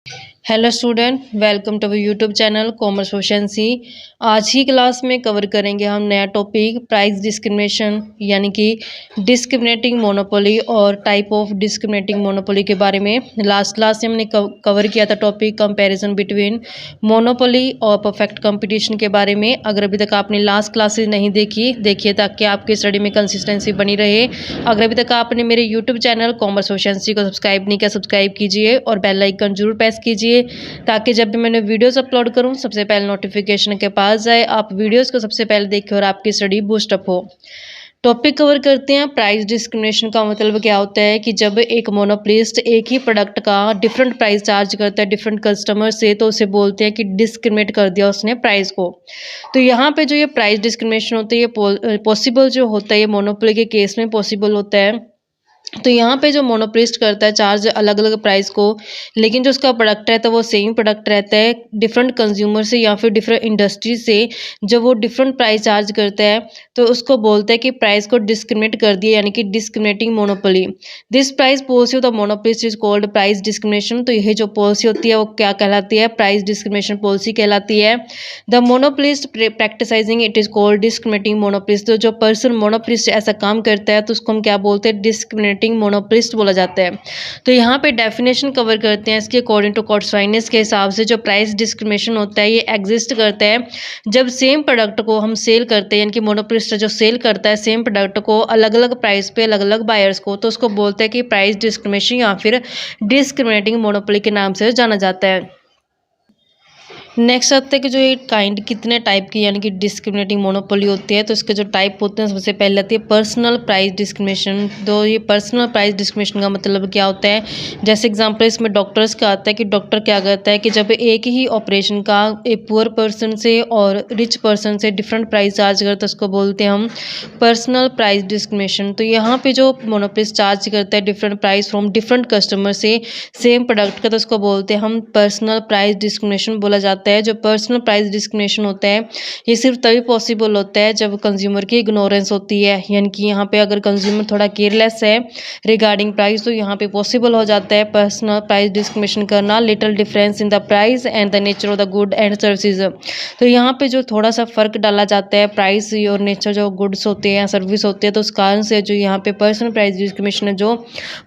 Hello student, welcome to our YouTube channel commerce proficiency. आज ही class में cover करेंगे हम नया टॉपिक प्राइस डिस्क्रिमिनेशन यानी कि डिस्क्रिमिनेटिंग मोनोपोली और टाइप ऑफ डिस्क्रिमिनेटिंग मोनोपोली के बारे में। लास्ट क्लास में हमने कवर किया था टॉपिक कंपैरिजन बिटवीन मोनोपोली और परफेक्ट कंपटीशन के बारे में। अगर अभी तक आपने लास्ट क्लासेज नहीं देखिए ताकि आपकी स्टडी में कंसिस्टेंसी बनी रहे। अगर अभी तक आपने मेरे यूट्यूब चैनल कॉमर्स प्रोफिशिएंसी को सब्सक्राइब नहीं किया, सब्सक्राइब कीजिए और बेल आइकन जरूर प्रेस कीजिए ताकि जब भी मैंने वीडियोस अपलोड करूं सबसे पहले नोटिफिकेशन के पास जाए, आप वीडियोस को सबसे पहले देखें और आपकी स्टडी बूस्टअप हो। टॉपिक कवर करते हैं। प्राइस डिस्क्रिमिनेशन का मतलब क्या होता है कि जब एक मोनोपोलिस्ट एक ही प्रोडक्ट का डिफरेंट प्राइस चार्ज करता है डिफरेंट कस्टमर से, तो उसे बोलते हैं कि डिस्क्रिमिनेट कर दिया उसने प्राइस को। तो यहाँ पे जो ये प्राइस डिस्क्रिमिनेशन होता है ये पॉसिबल जो होता है, ये मोनोपोली के केस में पॉसिबल होता है। तो यहाँ पे जो मोनोपोलिस्ट करता है चार्ज अलग अलग प्राइस को, लेकिन जो उसका प्रोडक्ट रहता है वो सेम प्रोडक्ट रहता है। डिफरेंट कंज्यूमर से या फिर डिफरेंट इंडस्ट्री से जब वो डिफरेंट प्राइस चार्ज करता है तो उसको बोलते हैं कि प्राइस को डिस्क्रिमिनेट कर दिया, यानी कि discriminating monopoly. This price policy of the monopolist is called price discrimination. तो यही जो पॉलिसी होती है वो क्या कहलाती है? प्राइस डिस्क्रिमिनेशन पॉलिसी कहलाती है। The monopolist practising it is called discriminating monopolist. तो जो पर्सन मोनोपोलिस्ट ऐसा काम करता है तो उसको हम क्या बोलते हैं? डिस्क्रिमिनेटिंग मोनोपोलिस्ट बोला जाता है। तो यहाँ पे डेफिनेशन कवर करते हैं इसके अकॉर्डिंग टू कॉट्स-फाइनेंस के हिसाब से। जो प्राइस डिस्क्रिमिनेशन होता है ये एग्जिस्ट करता है जब सेम प्रोडक्ट को हम सेल करते हैं, यानी कि मोनोपोलिस्ट जो सेल करता है सेम प्रोडक्ट को अलग अलग प्राइस पे अलग अलग बायर्स को, तो उसको बोलते हैं कि प्राइस डिस्क्रिमिनेशन या फिर डिस्क्रिमिनेटिंग मोनोपोली के नाम से जाना जाता है। नेक्स्ट आता है कि जो ये काइंड कितने टाइप की यानी कि डिस्क्रिमिनेटिंग मोनोपोली होती है। तो इसके जो टाइप होते हैं सबसे पहले आती है पर्सनल प्राइस डिस्क्रिमिनेशन। तो ये पर्सनल प्राइस डिस्क्रिमिनेशन का मतलब क्या होता है? जैसे एग्जांपल इसमें डॉक्टर्स का आता है कि डॉक्टर क्या करता है कि जब एक ही ऑपरेशन का एक पुअर पर्सन से और रिच पर्सन से डिफरेंट प्राइस चार्ज करता है उसको बोलते हैं हम पर्सनल प्राइस डिस्क्रिमिनेशन। तो यहाँ पे जो मोनोपोलिस्ट चार्ज करता है different price from different customer से सेम प्रोडक्ट का, तो उसको बोलते हैं हम पर्सनल प्राइस डिस्क्रिमिनेशन बोला जाता है। जो पर्सनल प्राइस डिस्क्रिमिनेशन होता है ये सिर्फ तभी पॉसिबल होता है जब कंज्यूमर की इग्नोरेंस होती है, यानी कि यहाँ पे अगर कंज्यूमर थोड़ा केयरलेस है रिगार्डिंग प्राइस तो यहाँ पे पॉसिबल हो जाता है पर्सनल प्राइस डिस्क्रिमिनेशन करना। Little difference in the price and the nature of the good and services. तो यहाँ पे जो थोड़ा सा फर्क डाला जाता है प्राइस और नेचर जो गुड्स होते हैं सर्विस होते हैं, तो उस कारण से जो यहाँ पे पर्सनल प्राइस डिस्क्रिमिनेशन जो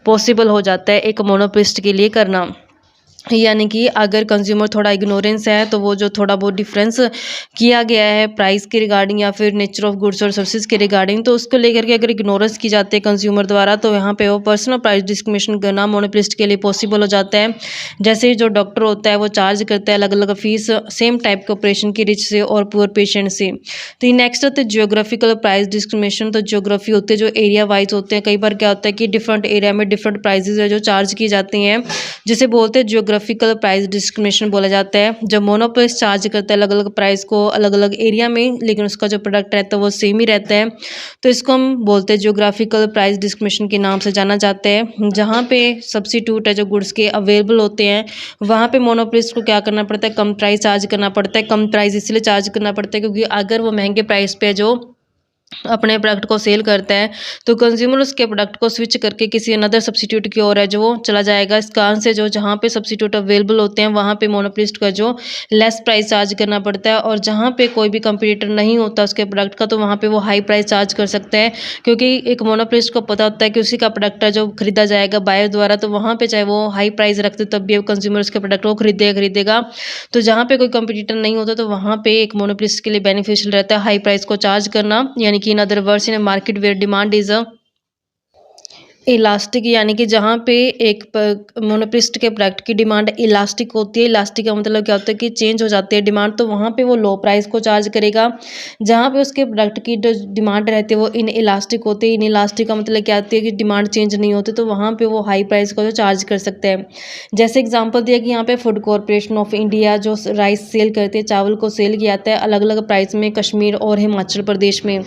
पॉसिबल हो जाता है एक मोनोपोलिस्ट के लिए करना। यानी कि अगर कंज्यूमर थोड़ा इग्नोरेंस है तो वो जो थोड़ा बहुत डिफरेंस किया गया है प्राइस के रिगार्डिंग या फिर नेचर ऑफ गुड्स और सर्विसेज के रिगार्डिंग, तो उसको लेकर के अगर इग्नोरेंस की जाती है कंज्यूमर द्वारा तो यहाँ पे वो पर्सनल प्राइस डिस्क्रिमिनेशन करना मोनोपोलिस्ट के लिए पॉसिबल हो जाता है। जैसे जो डॉक्टर होता है वो चार्ज करता है अलग अलग फीस सेम टाइप के ऑपरेशन की रिच से और पुअर पेशेंट से। तो नेक्स्ट होता है जियोग्राफिकल प्राइस डिस्क्रिमिनेशन। तो जियोग्राफी होते हैं जो एरिया वाइज होते हैं। कई बार क्या होता है कि डिफरेंट एरिया में डिफरेंट प्राइजेज है जो चार्ज की जाती हैं, जिसे बोलते हैं जियोग्राफिकल प्राइस डिस्क्रिमिनेशन बोला जाता है। जब मोनोपोलिस्ट चार्ज करता है अलग अलग प्राइस को अलग अलग एरिया में, लेकिन उसका जो प्रोडक्ट रहता है वो सेम ही रहता है, तो इसको हम बोलते हैं जियोग्राफिकल प्राइस डिस्क्रिमिनेशन के नाम से जाना जाता है। जहाँ पे सब्सिट्यूट है जो गुड्स के अवेलेबल होते हैं वहाँ पे मोनोपोलिस्ट को क्या करना पड़ता है? कम प्राइस चार्ज करना पड़ता है। कम प्राइस इसलिए चार्ज करना पड़ता है क्योंकि अगर वो महंगे प्राइस पे जो अपने प्रोडक्ट को सेल करता है तो कंज्यूमर उसके प्रोडक्ट को स्विच करके किसी अनदर सब्सिट्यूट की ओर है जो वो चला जाएगा। इस कारण से जो जहाँ पे सब्सिट्यूट अवेलेबल होते हैं वहाँ पे मोनोपोलिस्ट का जो लेस प्राइस चार्ज करना पड़ता है, और जहाँ पे कोई भी कंपटीटर नहीं होता उसके प्रोडक्ट का तो वहाँ पे वो हाई प्राइस चार्ज कर सकते हैं, क्योंकि एक मोनोपोलिस्ट को पता होता है कि उसी का प्रोडक्ट है जो खरीदा जाएगा बायर द्वारा, तो वहाँ पर चाहे वो हाई प्राइस रखते तब भी कंज्यूमर उसके प्रोडक्ट को खरीदेगा। तो जहाँ पे कोई कंपटीटर नहीं होता तो वहाँ पे एक मोनोपोलिस्ट के लिए बेनिफिशियल रहता है हाई प्राइस को चार्ज करना। यानी कि in other words in market where demand is elastic, यानी कि जहाँ पे एक मोनोपोलिस्ट के प्रोडक्ट की डिमांड इलास्टिक होती है। इलास्टिक का मतलब क्या होता है कि चेंज हो जाती है डिमांड, तो वहाँ पे वो लो प्राइस को चार्ज करेगा। जहाँ पे उसके प्रोडक्ट की जो डिमांड रहती है वो इन इलास्टिक होती है। इन इलास्टिक का मतलब क्या होती है कि डिमांड चेंज नहीं होती, तो वहाँ पे वो हाई प्राइस को जो चार्ज कर सकते हैं। जैसे एग्जाम्पल दिया कि यहाँ पे फूड कॉरपोरेशन ऑफ इंडिया जो राइस सेल करते हैं, चावल को सेल किया जाता है अलग अलग प्राइस में कश्मीर और हिमाचल प्रदेश में।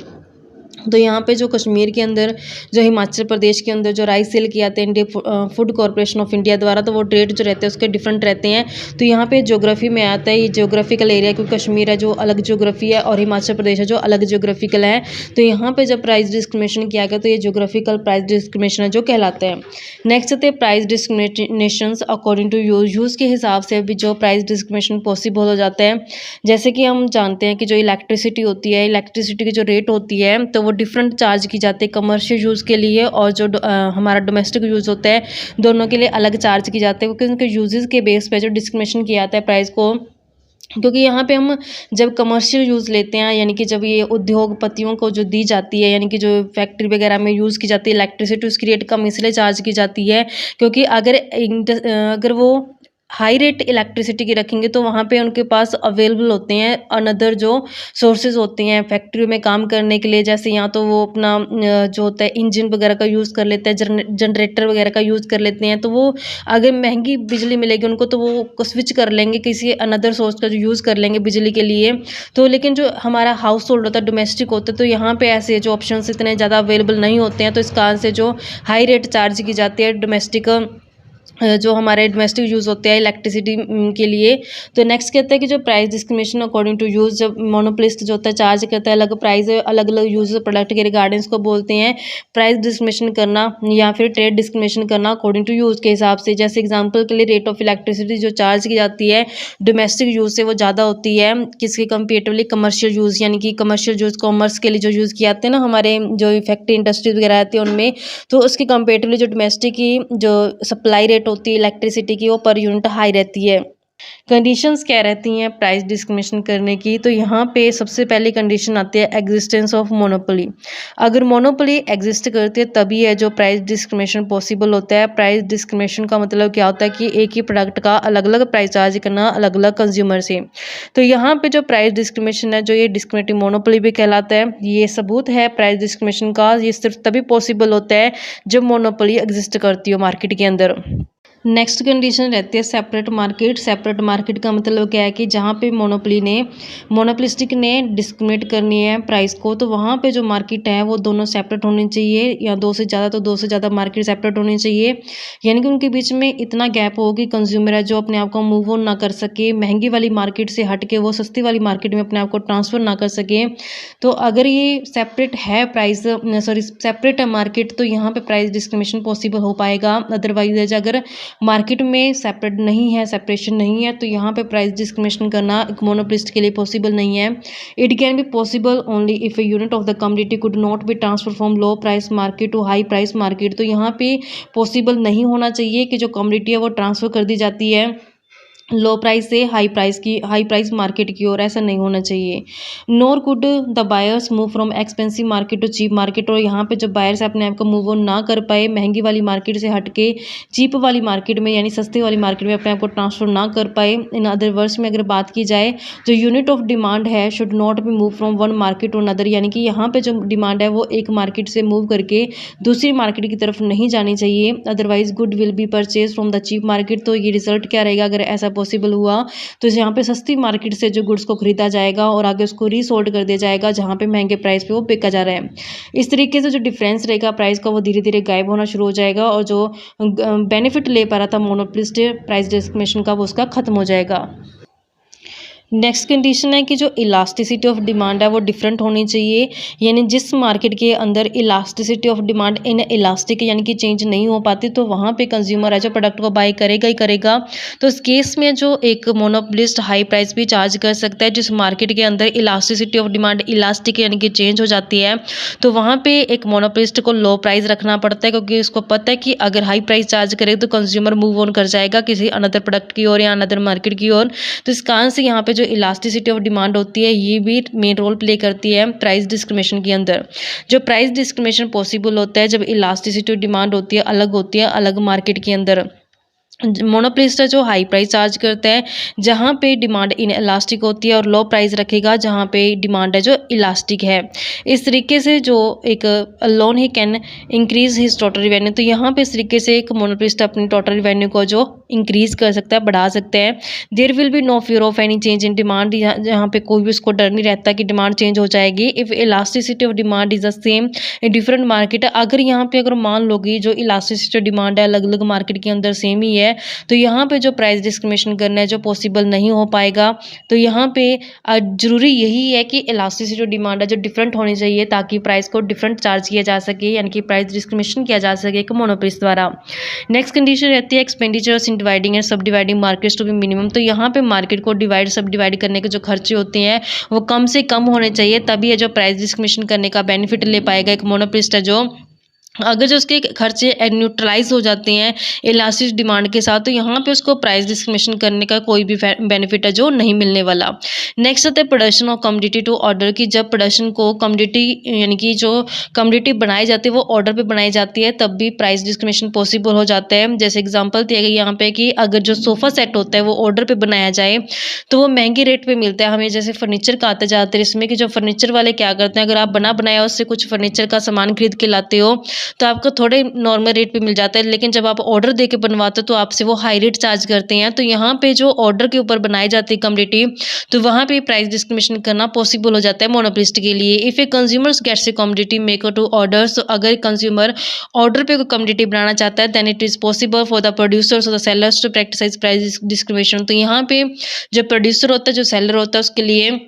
तो यहाँ पे जो कश्मीर के अंदर, जो हिमाचल प्रदेश के अंदर जो राइस सेल किया जाता है India food corporation of India द्वारा, तो वो रेट जो रहते हैं उसके डिफरेंट रहते हैं। तो यहाँ पे ज्योग्राफी में आता है, ये ज्योग्राफिकल एरिया, क्योंकि कश्मीर है जो अलग ज्योग्राफी है और हिमाचल प्रदेश है जो अलग ज्योग्राफिकल है। तो यहाँ पे जब प्राइस डिस्क्रिमिनेशन किया गया तो ये ज्योग्राफिकल प्राइस डिस्क्रिमिनेशन है जो कहलाता है। नेक्स्ट आते हैं price discrimination according to use के हिसाब से भी जो प्राइस डिस्क्रिमिनेशन पॉसिबल हो जाता है। जैसे कि हम जानते हैं कि जो इलेक्ट्रिसिटी होती है, इलेक्ट्रिसिटी की जो रेट होती है तो वो डिफरेंट चार्ज की जाती है कमर्शियल यूज़ के लिए, और जो हमारा डोमेस्टिक यूज़ होता है दोनों के लिए अलग चार्ज की जाती है, क्योंकि उनके यूजेस के बेस पे जो डिस्क्रिमिनेशन किया जाता है प्राइस को। क्योंकि यहाँ पे हम जब कमर्शियल यूज़ लेते हैं, यानी कि जब ये उद्योगपतियों को जो दी जाती है, यानी कि जो फैक्ट्री वगैरह में यूज़ की जाती है इलेक्ट्रिसिटी, उसकी रेट कम इसलिए चार्ज की जाती है क्योंकि अगर वो हाई रेट इलेक्ट्रिसिटी की रखेंगे तो वहाँ पे उनके पास अवेलेबल होते हैं अनदर जो सोर्सेज होते हैं फैक्ट्री में काम करने के लिए। जैसे यहाँ तो वो अपना जो होता है इंजन वगैरह का यूज़ कर लेते हैं, जनरेटर वगैरह का यूज़ कर लेते हैं। तो वो अगर महंगी बिजली मिलेगी उनको तो वो स्विच कर लेंगे, किसी अनदर सोर्स का जो यूज़ कर लेंगे बिजली के लिए। तो लेकिन जो हमारा हाउस होल्ड होता है, डोमेस्टिक होता है, तो यहाँ पे ऐसे जो ऑप्शन इतने ज़्यादा अवेलेबल नहीं होते हैं, तो इस कारण से जो हाई रेट चार्ज की जाती है डोमेस्टिक, जो हमारे डोमेस्टिक यूज़ होते हैं इलेक्ट्रिसिटी के लिए। तो नेक्स्ट कहता है कि जो price discrimination according to use, जब मोनोपोलिस्ट जो होता है चार्ज करता है अलग प्राइस अलग अलग यूज प्रोडक्ट के रिगार्डिंग को बोलते हैं प्राइस डिस्क्रिमिनेशन करना या फिर ट्रेड डिस्क्रिमिनेशन करना अकॉर्डिंग टू यूज़ के हिसाब से। जैसे एग्जाम्पल के लिए रेट ऑफ इलेक्ट्रिसिटी जो चार्ज की जाती है डोमेस्टिक यूज़ से वो ज़्यादा होती है किसके कंपेरेटिवली कमर्शियल यूज़, यानी कि कमर्शियल यूज़ कॉमर्स के लिए जो यूज़ किए जाते हैं ना हमारे जो फैक्ट्री इंडस्ट्रीज वगैरह आती है उनमें, तो उसके कंपेरेटिवली जो डोमेस्टिक की जो सप्लाई रेट होती है इलेक्ट्रिसिटी की वो पर यूनिट हाई रहती है। कंडीशंस क्या रहती हैं प्राइस डिस्क्रिमिनेशन करने की, तो यहाँ पे सबसे पहली कंडीशन आती है एग्जिस्टेंस ऑफ मोनोपोली। अगर मोनोपोली एग्जिस्ट करती है तभी है जो प्राइस डिस्क्रिमिनेशन पॉसिबल होता है। प्राइस डिस्क्रिमिनेशन का मतलब क्या होता है कि एक ही प्रोडक्ट का अलग अलग प्राइस चार्ज करना अलग अलग कंज्यूमर से। तो यहाँ पे जो प्राइस डिस्क्रिमिनेशन है जो ये डिस्क्रिमिनेटिंग मोनोपोली भी कहलाता है। ये सबूत है प्राइस डिस्क्रिमिनेशन का, ये सिर्फ तभी पॉसिबल होता है जब मोनोपोली एग्जिस्ट करती हो मार्केट के अंदर। नेक्स्ट कंडीशन रहती है सेपरेट मार्केट। सेपरेट मार्केट का मतलब क्या है कि जहाँ पे मोनोपोलिस्टिक ने डिस्क्रिमिनेट करनी है प्राइस को, तो वहाँ पे जो मार्केट है वो दोनों सेपरेट होनी चाहिए, या दो से ज़्यादा मार्केट सेपरेट होनी चाहिए। यानी कि उनके बीच में इतना गैप हो कि कंज्यूमर है जो अपने आप को मूव ऑन ना कर सके, महंगी वाली मार्केट से हट के वो सस्ती वाली मार्केट में अपने आप को ट्रांसफ़र ना कर सके। तो अगर ये सेपरेट है सेपरेट है मार्केट, तो यहाँ पर प्राइस डिस्क्रिमिनेशन पॉसिबल हो पाएगा। अदरवाइज अगर मार्केट में सेपरेशन नहीं है, तो यहाँ पे प्राइस डिस्क्रिमिनेशन करना एक मोनोपोलिस्ट के लिए पॉसिबल नहीं है। It can be possible only if a unit of the commodity could not be transfer from low price market to high price market. तो यहाँ पे पॉसिबल नहीं होना चाहिए कि जो कमोडिटी है वो ट्रांसफ़र कर दी जाती है लो प्राइस से हाई प्राइस मार्केट की ओर, ऐसा नहीं होना चाहिए। Nor could the buyers move from expensive market to cheap market. और यहाँ पे जब बायर्स अपने आप को मूव ऑन ना कर पाए, महंगी वाली मार्केट से हट के चीप वाली मार्केट में यानी सस्ती वाली मार्केट में अपने आप को ट्रांसफर ना कर पाए। इन अदर वर्ड्स में अगर बात की जाए, जो यूनिट ऑफ डिमांड है should not be move from one market to another. यानी कि यहाँ पे जो डिमांड है वो एक मार्केट से मूव करके दूसरी मार्केट की तरफ नहीं जानी चाहिए। Otherwise good will be purchase from the cheap market. तो ये रिजल्ट क्या रहेगा अगर ऐसा पॉसिबल हुआ, तो यहाँ पे सस्ती मार्केट से जो गुड्स को खरीदा जाएगा और आगे उसको रीसोल्ड कर दिया जाएगा जहाँ पे महंगे प्राइस पे वो बेचा जा रहा है। इस तरीके से जो डिफरेंस रहेगा प्राइस का वो धीरे धीरे गायब होना शुरू हो जाएगा, और जो बेनिफिट ले पा रहा था मोनोपोलिस्ट प्राइस डिस्क्रिमिनेशन का वो उसका खत्म हो जाएगा। नेक्स्ट कंडीशन है कि जो इलास्टिसिटी ऑफ डिमांड है वो डिफरेंट होनी चाहिए। यानी जिस मार्केट के अंदर elasticity of demand in elastic यानी कि चेंज नहीं हो पाती, तो वहाँ पे कंज्यूमर है जो प्रोडक्ट को बाय करेगा ही करेगा। तो इस केस में जो एक मोनोपोलिस्ट हाई प्राइस भी चार्ज कर सकता है। जिस मार्केट के अंदर इलास्टिसिटी ऑफ डिमांड इलास्टिक यानी कि चेंज हो जाती है, तो वहाँ पे एक मोनोपोलिस्ट को लो प्राइस रखना पड़ता है, क्योंकि उसको पता है कि अगर हाई प्राइस चार्ज करे तो कंज्यूमर मूव ऑन कर जाएगा किसी अनदर प्रोडक्ट की ओर या अनदर मार्केट की ओर। तो इस कारण से यहाँ पे जो इलास्टिसिटी ऑफ डिमांड होती है ये भी मेन रोल प्ले करती है प्राइस डिस्क्रिमिनेशन के अंदर। जो प्राइस डिस्क्रिमिनेशन पॉसिबल होता है जब इलास्टिसिटी ऑफ डिमांड होती है अलग मार्केट के अंदर। मोनोपोलिस्ट है जो हाई प्राइस चार्ज करता है, जहाँ पे डिमांड इन इलास्टिक होती है, और लो प्राइस रखेगा जहाँ पे डिमांड है जो इलास्टिक है। इस तरीके से जो एक loan he can increase his total revenue, तो यहाँ पे इस तरीके से एक मोनोपोलिस्ट अपनी टोटल रिवेन्यू को जो इंक्रीज कर सकता है, बढ़ा सकते हैं। There will be no fear of any change in demand, जहाँ पे कोई भी उसको डर नहीं रहता कि डिमांड चेंज हो जाएगी। If elasticity of demand is the same in different market, अगर यहाँ पे अगर मान लो कि जो इलास्टिसिटी डिमांड है अलग अलग मार्केट के अंदर सेम ही है, तो यहाँ पे जो प्राइस डिस्क्रिमिनेशन करना है जो पॉसिबल नहीं हो पाएगा। तो यहाँ पे जरूरी यही है कि इलास्टिसिटी जो डिमांड है जो डिफरेंट होनी चाहिए, ताकि प्राइस को डिफरेंट चार्ज किया जा सके, यानी कि प्राइस डिस्क्रिमिनेशन किया जा सके एक मोनोपोलिस्ट द्वारा। नेक्स्ट कंडीशन रहती है expenditures in dividing and sub dividing markets to be minimum, तो यहाँ पे मार्केट को डिवाइड सब डिवाइड करने के जो खर्चे होते हैं वो कम से कम होने चाहिए, तभी ये जो प्राइस डिस्क्रिमिनेशन करने का बेनिफिट ले पाएगा एक मोनोपोलिस्ट है जो। अगर जो उसके खर्चे न्यूट्रलाइज हो जाते हैं इलास्टिक डिमांड के साथ, तो यहाँ पे उसको प्राइस डिस्क्रिमिनेशन करने का कोई भी बेनिफिट है जो नहीं मिलने वाला। नेक्स्ट आता है production of commodity to order, की जब प्रोडक्शन को कमोडिटी यानी कि जो कमोडिटी बनाई जाती है वो ऑर्डर पे बनाई जाती है, तब भी प्राइस डिस्क्रिमिनेशन पॉसिबल हो जाता है। जैसे एग्जाम्पल दिया गया यहाँ पे कि अगर जो सोफ़ा सेट होता है वो ऑर्डर पर बनाया जाए तो वो महंगे रेट पर मिलता है हमें, जैसे फर्नीचर का आता है ज़्यादातर इसमें कि जो फर्नीचर वाले क्या करते हैं, अगर आप बना बनाया उससे कुछ फर्नीचर का सामान खरीद के लाते हो तो आपको थोड़े नॉर्मल रेट पे मिल जाता है, लेकिन जब आप ऑर्डर देके बनवाते हो तो आपसे वो हाई रेट चार्ज करते हैं। तो यहाँ पे जो ऑर्डर के ऊपर बनाई जाती है कमोडिटी, तो वहाँ पे प्राइस डिस्क्रिमिनेशन करना पॉसिबल हो जाता है मोनोपोलिस्ट के लिए। If a consumers gets a commodity maker to order, तो अगर कंज्यूमर ऑर्डर पे कोई कमोडिटी बनाना चाहता है, then it is possible for the producers और the sellers to practise price discrimination. तो यहाँ पे जो प्रोड्यूसर होता है जो सेलर होता है उसके लिए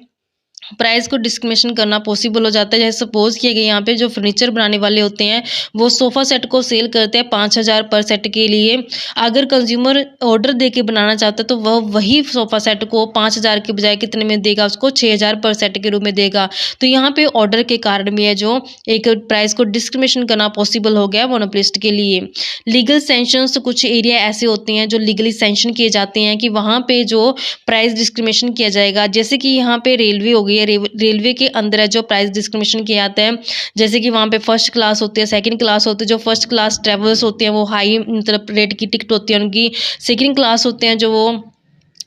प्राइस को डिस्क्रिमिनेशन करना पॉसिबल हो जाता है। जैसे सपोज किया गया यहाँ पे जो फर्नीचर बनाने वाले होते हैं वो सोफ़ा सेट को सेल करते हैं 5,000 पर सेट के लिए, अगर कंज्यूमर ऑर्डर दे के बनाना चाहता है तो वह वही सोफ़ा सेट को 5,000 के बजाय कितने में देगा, उसको 6,000 पर सेट के रूप में देगा। तो यहाँ पे ऑर्डर के कारण भी है जो एक प्राइस को डिस्क्रिमिनेशन करना पॉसिबल हो गया मोनोपोलिस्ट के लिए। लीगल सेंशंस, कुछ एरिया ऐसे होते हैं जो लीगली सेंशन किए जाते हैं कि वहाँ पे जो प्राइस डिस्क्रिमिनेशन किया जाएगा, जैसे कि यहाँ पे रेलवे हो गई, रेलवे के अंदर है जो प्राइस डिस्क्रिमिनेशन किया जाता है। जैसे कि वहाँ पे फर्स्ट क्लास होती है, सेकंड क्लास होती है, जो फर्स्ट क्लास ट्रेवलर्स होते हैं वो हाई मतलब रेट की टिकट होती है उनकी, सेकंड क्लास होते हैं जो वो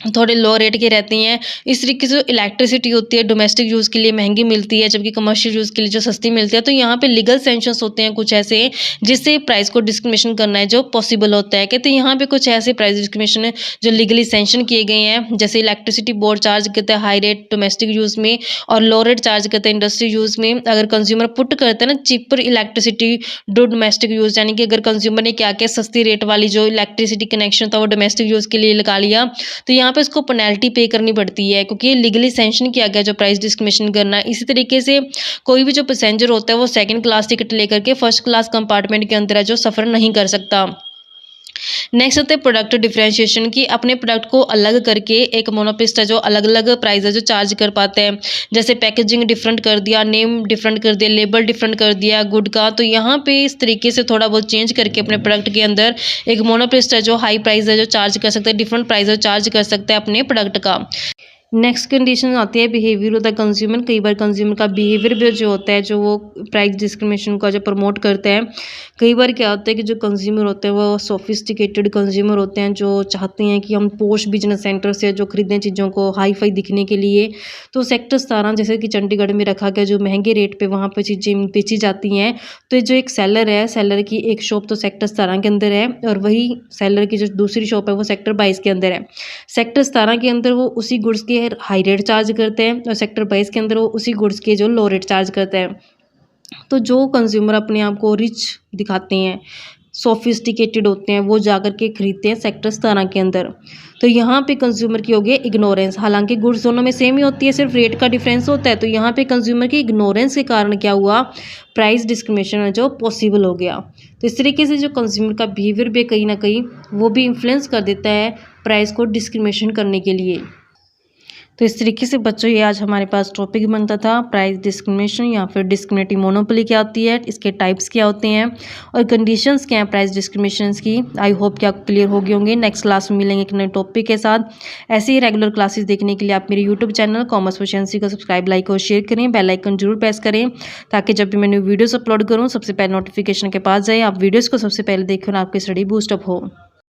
थोड़े लो रेट की रहती हैं। इस तरीके से इलेक्ट्रिसिटी होती है डोमेस्टिक यूज़ के लिए महंगी मिलती है, जबकि कमर्शियल यूज़ के लिए जो सस्ती मिलती है। तो यहाँ पे लीगल सेंशंस होते हैं कुछ ऐसे जिससे प्राइस को डिस्क्रिमिनेशन करना है जो पॉसिबल होता है। कहते हैं यहाँ पे कुछ ऐसे प्राइस डिस्क्रिमिनेशन है जो लीगली सेंशन किए गए हैं, जैसे इलेक्ट्रिसिटी बोर्ड चार्ज करते हैं हाई रेट डोमेस्टिक यूज़ में और लो रेट चार्ज करते हैं इंडस्ट्री यूज़ में। अगर कंज्यूमर पुट करते हैं ना cheaper electricity do domestic use, यानी कि अगर कंज्यूमर ने क्या क्या सस्ती रेट वाली जो इलेक्ट्रिसिटी कनेक्शन था वो डोमेस्टिक यूज़ के लिए लगा लिया, तो यहाँ पे इसको पेनल्टी पे करनी पड़ती है, क्योंकि ये लीगली सैंक्शन किया गया जो प्राइस डिस्क्रिमिनेशन करना है। इसी तरीके से कोई भी जो पैसेंजर होता है वो सेकंड क्लास टिकट लेकर के फर्स्ट क्लास कंपार्टमेंट के अंदर है जो सफ़र नहीं कर सकता। नेक्स्ट होते हैं प्रोडक्ट डिफरेंशिएशन, की अपने प्रोडक्ट को अलग करके एक मोनोपोलिस्ट है जो अलग अलग प्राइस है जो चार्ज कर पाते हैं। जैसे पैकेजिंग डिफरेंट कर दिया, नेम डिफरेंट कर दिया, लेबल डिफरेंट कर दिया गुड का। तो यहाँ पे इस तरीके से थोड़ा बहुत चेंज करके अपने प्रोडक्ट के अंदर एक मोनोपोलिस्ट है जो हाई प्राइस है जो चार्ज कर सकता है, डिफरेंट प्राइस है चार्ज कर सकता है अपने प्रोडक्ट का। नेक्स्ट कंडीशन आती है बिहेवियर ऑफ द कंज्यूमर। कई बार कंज्यूमर का बिहेवियर भी जो होता है जो वो प्राइस डिस्क्रिमिनेशन का जो प्रमोट करते हैं। कई बार क्या होता है कि जो कंज्यूमर होते हैं वो सोफिस्टिकेटेड कंज्यूमर होते हैं जो चाहते हैं कि हम पोश बिजनेस सेंटर से जो खरीदें चीज़ों को हाई फाई दिखने के लिए। तो सेक्टर 17 जैसे कि चंडीगढ़ में रखा गया जो महंगे रेट पे वहाँ पर चीज़ें बेची जाती हैं। तो जो एक सेलर है, सेलर की एक शॉप तो सेक्टर 17 के अंदर है और वही सेलर की जो दूसरी शॉप है वो सेक्टर 22 के अंदर है। सेक्टर 17 के अंदर वो उसी गुड्स के हाई रेट चार्ज करते हैं और सेक्टर 22 के अंदर वो उसी गुड्स के जो लो रेट चार्ज करते हैं। तो जो कंज्यूमर अपने आप को रिच दिखाते हैं, सोफिस्टिकेटेड होते हैं, वो जाकर के खरीदते हैं सेक्टर 17 के अंदर। तो यहाँ पे कंज्यूमर की हो गई इग्नोरेंस। हालांकि गुड्स दोनों में सेम ही होती है, सिर्फ रेट का डिफरेंस होता है। तो यहाँ पे कंज्यूमर की इग्नोरेंस के कारण क्या हुआ, प्राइस डिस्क्रिमिनेशन जो पॉसिबल हो गया। तो इस तरीके से जो कंज्यूमर का बिहेवियर भी कहीं ना कहीं वो भी इन्फ्लुएंस कर देता है प्राइस को डिस्क्रिमिनेशन करने के लिए। तो इस तरीके से बच्चों ये आज हमारे पास टॉपिक बनता था प्राइस डिस्क्रिमिनेशन या फिर डिस्क्रिमिनेटिंग मोनोपोली क्या होती है, इसके टाइप्स क्या होते हैं और कंडीशंस क्या हैं प्राइस डिस्क्रिमिनेशन की। आई होप कि आप क्लियर हो गए होंगे। नेक्स्ट क्लास में मिलेंगे एक नए टॉपिक के साथ। ऐसे ही रेगुलर क्लासेस देखने के लिए आप मेरे यूट्यूब चैनल कॉमर्स प्रोficiency को सब्सक्राइब, लाइक और शेयर करें। बेल आइकन जरूर प्रेस करें ताकि जब भी मैं न्यू वीडियोस अपलोड करूँ सबसे पहले नोटिफिकेशन के पास जाए, आप वीडियोज़ को सबसे पहले देखें और आपकी स्टडी बूस्टअप हो।